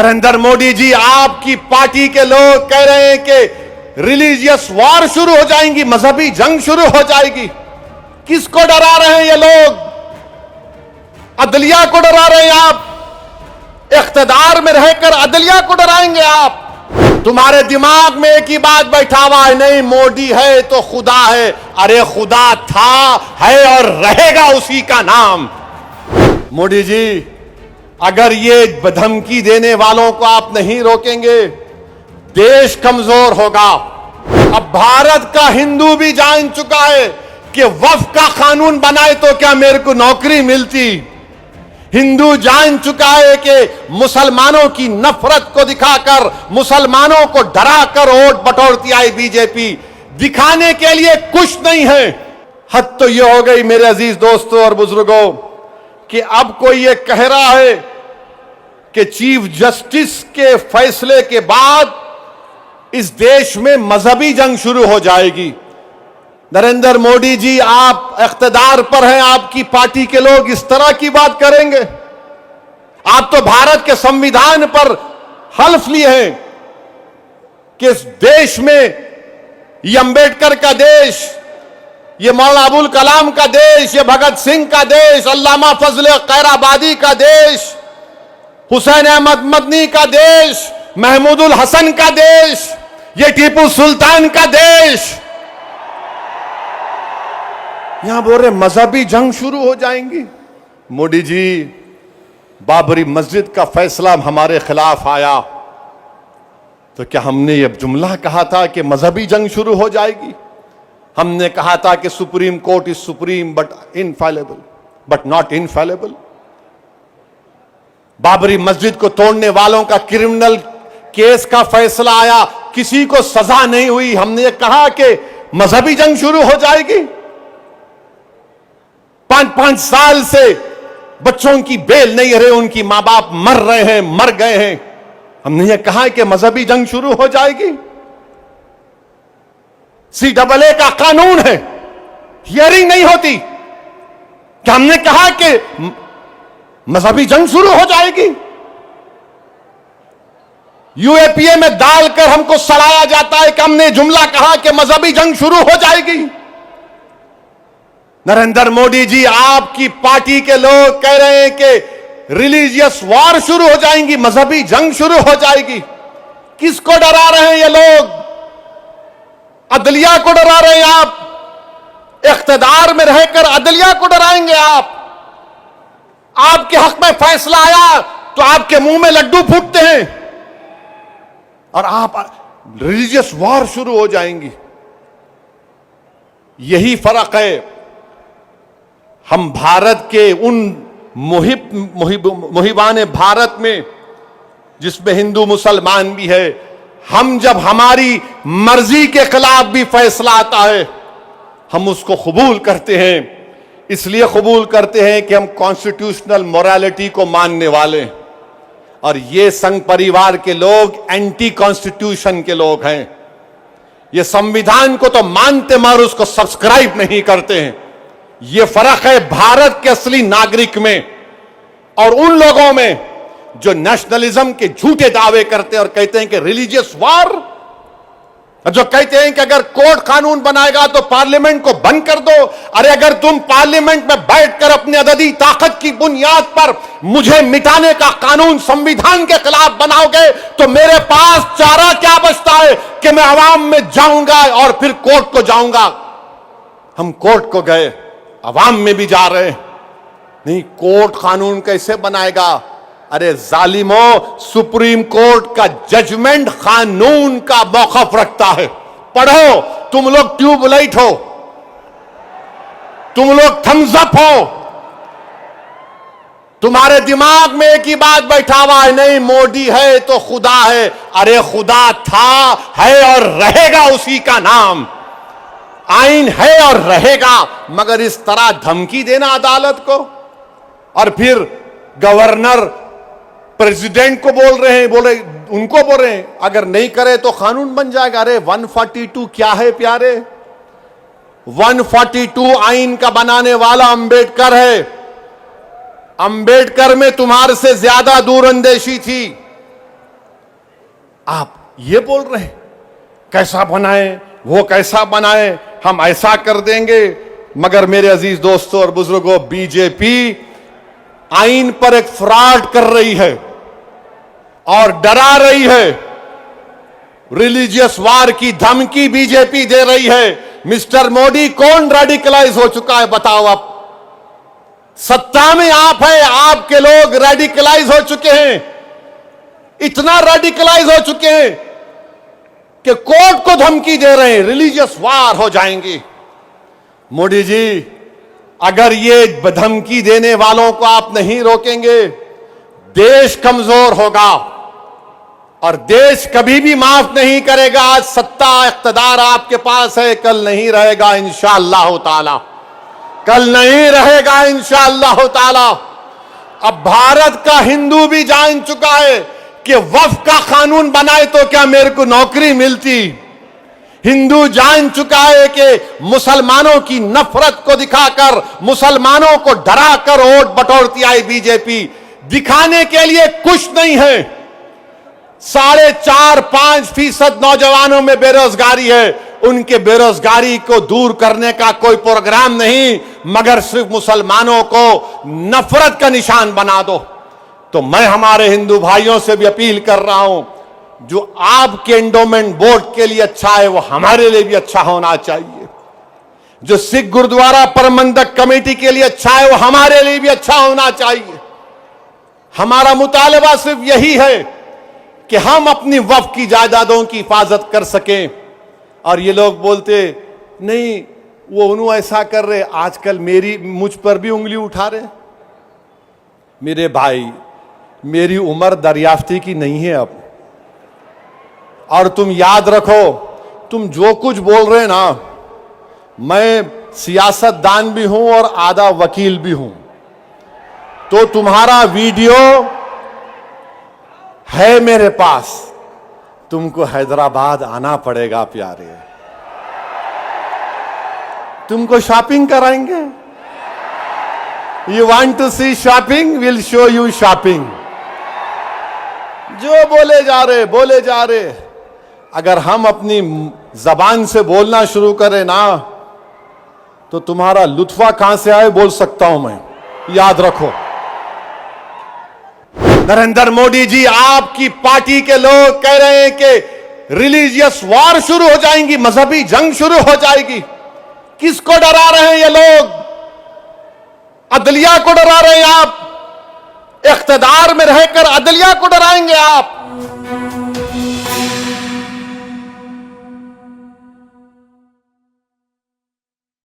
नरेंद्र मोदी जी, आपकी पार्टी के लोग कह रहे हैं कि रिलीजियस वॉर शुरू हो जाएंगी, मजहबी जंग शुरू हो जाएगी। किसको डरा रहे हैं ये लोग? अदलिया को डरा रहे हैं आप। इख्तिदार में रहकर अदलिया को डराएंगे आप। तुम्हारे दिमाग में एक ही बात बैठा हुआ है, नहीं मोदी है तो खुदा है। अरे खुदा था, है और रहेगा उसी का नाम। मोदी जी, अगर ये धमकी देने वालों को आप नहीं रोकेंगे, देश कमजोर होगा। अब भारत का हिंदू भी जान चुका है कि वक्फ का कानून बनाए तो क्या मेरे को नौकरी मिलती। हिंदू जान चुका है कि मुसलमानों की नफरत को दिखाकर, मुसलमानों को डराकर वोट बटोरती आई बीजेपी। दिखाने के लिए कुछ नहीं है। हद तो यह हो गई मेरे अजीज दोस्तों और बुजुर्गों कि अब कोई ये कह रहा है कि चीफ जस्टिस के फैसले के बाद इस देश में मजहबी जंग शुरू हो जाएगी। नरेंद्र मोदी जी, आप इख्तिदार पर हैं, आपकी पार्टी के लोग इस तरह की बात करेंगे? आप तो भारत के संविधान पर हल्फ लिए हैं कि इस देश में ये अंबेडकर का देश, ये मौलाना अबुल कलाम का देश, ये भगत सिंह का देश, अल्लामा फजल खैराबादी का देश, हुसैन अहमद मदनी का देश, महमूदुल हसन का देश, ये टीपू सुल्तान का देश। यहां बोल रहे मजहबी जंग शुरू हो जाएंगी। मोदी जी, बाबरी मस्जिद का फैसला हमारे खिलाफ आया तो क्या हमने ये जुमला कहा था कि मजहबी जंग शुरू हो जाएगी? हमने कहा था कि supreme court is supreme but infallible, but not infallible. Babri मस्जिद को तोड़ने वालों का क्रिमिनल केस का फैसला आया, किसी को सजा नहीं हुई। हमने कहा कि मजहबी जंग शुरू हो जाएगी। 5-5 साल से बच्चों की बेल नहीं रहे, उनकी मां बाप मर रहे हैं, मर गए हैं। हमने ये कहा कि मजहबी जंग शुरू हो जाएगी। CAA का कानून है, हियरिंग नहीं होती। क्या हमने कहा कि मजहबी जंग शुरू हो जाएगी? UAPA में डालकर हमको सड़ाया जाता है कि हमने जुमला कहा कि मजहबी जंग शुरू हो जाएगी। नरेंद्र मोदी जी, आपकी पार्टी के लोग कह रहे हैं कि रिलीजियस वॉर शुरू हो जाएंगी, मजहबी जंग शुरू हो जाएगी। किसको डरा रहे हैं ये लोग? अदलिया को डरा रहे हैं आप। इख्तिदार में रहकर अदलिया को डराएंगे आप। आपके हक में फैसला आया तो आपके मुंह में लड्डू फूटते हैं और आप रिलीजियस वॉर शुरू हो जाएंगी। यही फर्क है हम भारत के उन मुहिबान भारत में जिसमें हिंदू मुसलमान भी है। हम जब हमारी मर्जी के खिलाफ भी फैसला आता है हम उसको कबूल करते हैं। इसलिए कबूल करते हैं कि हम कॉन्स्टिट्यूशनल मोरालिटी को मानने वाले हैं और ये संघ परिवार के लोग एंटी कॉन्स्टिट्यूशन के लोग हैं। ये संविधान को तो मानते मगर उसको सब्सक्राइब नहीं करते हैं। ये फर्क है भारत के असली नागरिक में और उन लोगों में जो नेशनलिज्म के झूठे दावे करते हैं और कहते हैं कि रिलीजियस वॉर, जो कहते हैं कि अगर कोर्ट कानून बनाएगा तो पार्लियामेंट को बंद कर दो। अरे अगर तुम पार्लियामेंट में बैठकर अपनी अददी ताकत की बुनियाद पर मुझे मिटाने का कानून संविधान के खिलाफ बनाओगे तो मेरे पास चारा क्या बचता है कि मैं अवाम में जाऊंगा और फिर कोर्ट को जाऊंगा। हम कोर्ट को गए, अवाम में भी जा रहे हैं। नहीं, कोर्ट कानून कैसे बनाएगा? अरे जालिमों, सुप्रीम कोर्ट का जजमेंट कानून का मौकफ रखता है। पढ़ो, तुम लोग ट्यूबलाइट हो, तुम लोग थम्स अप हो। तुम्हारे दिमाग में एक ही बात बैठा हुआ है, नहीं मोदी है तो खुदा है। अरे खुदा था, है और रहेगा उसी का नाम। आइन है और रहेगा, मगर इस तरह धमकी देना अदालत को और फिर गवर्नर प्रेसिडेंट को बोल रहे हैं, उनको बोल रहे हैं अगर नहीं करे तो कानून बन जाएगा। अरे 142 क्या है प्यारे? 142 आइन का बनाने वाला अंबेडकर है। अंबेडकर में तुम्हारे से ज्यादा दूरअंदेशी थी। आप ये बोल रहे हैं कैसा बनाए, वो कैसा बनाए, हम ऐसा कर देंगे। मगर मेरे अजीज दोस्तों और बुजुर्गों, बीजेपी आइन पर एक फ्रॉड कर रही है और डरा रही है। रिलीजियस वार की धमकी बीजेपी दे रही है। मिस्टर मोदी, कौन रेडिकलाइज हो चुका है बताओ आप? सत्ता में आप है, आपके लोग रेडिकलाइज हो चुके हैं, इतना रेडिकलाइज हो चुके हैं कि कोर्ट को धमकी दे रहे हैं, रिलीजियस वार हो जाएंगी। मोदी जी, अगर ये धमकी देने वालों को आप नहीं रोकेंगे, देश कमजोर होगा और देश कभी भी माफ नहीं करेगा। आज सत्ता इख्तिदार आपके पास है, कल नहीं रहेगा इंशाअल्लाह ताला, कल नहीं रहेगा इंशाअल्लाह ताला। अब भारत का हिंदू भी जान चुका है कि वक्फ का कानून बनाए तो क्या मेरे को नौकरी मिलती। हिंदू जान चुका है कि मुसलमानों की नफरत को दिखाकर, मुसलमानों को डराकर वोट बटोरती आई बीजेपी। दिखाने के लिए कुछ नहीं है। 4.5-5% नौजवानों में बेरोजगारी है, उनके बेरोजगारी को दूर करने का कोई प्रोग्राम नहीं, मगर सिर्फ मुसलमानों को नफरत का निशान बना दो। तो मैं हमारे हिंदू भाइयों से भी अपील कर रहा हूं, जो आपके एंडोमेंट बोर्ड के लिए अच्छा है वो हमारे लिए भी अच्छा होना चाहिए। जो सिख गुरुद्वारा प्रबंधक कमेटी के लिए अच्छा है वो हमारे लिए भी अच्छा होना चाहिए। हमारा मुतालबा सिर्फ यही है कि हम अपनी वक्फ की जायदादों की हिफाजत कर सकें। और ये लोग बोलते नहीं वो उन्होंने ऐसा कर रहे, आजकल मुझ पर भी उंगली उठा रहे। मेरे भाई, मेरी उम्र दरियाफ्ती की नहीं है अब, और तुम याद रखो, तुम जो कुछ बोल रहे ना, मैं सियासतदान भी हूं और आधा वकील भी हूं। तो तुम्हारा वीडियो है मेरे पास, तुमको हैदराबाद आना पड़ेगा प्यारे, तुमको शॉपिंग कराएंगे। You want to see shopping, will show you shopping. जो बोले जा रहे, अगर हम अपनी जबान से बोलना शुरू करें ना, तो तुम्हारा लुत्फा कहां से आए बोल सकता हूं मैं, याद रखो। नरेंद्र मोदी जी, आपकी पार्टी के लोग कह रहे हैं कि रिलीजियस वॉर शुरू हो जाएंगी, मजहबी जंग शुरू हो जाएगी। किसको डरा रहे हैं ये लोग? अदलिया को डरा रहे हैं आप। इख्तिदार में रहकर अदलिया को डराएंगे आप।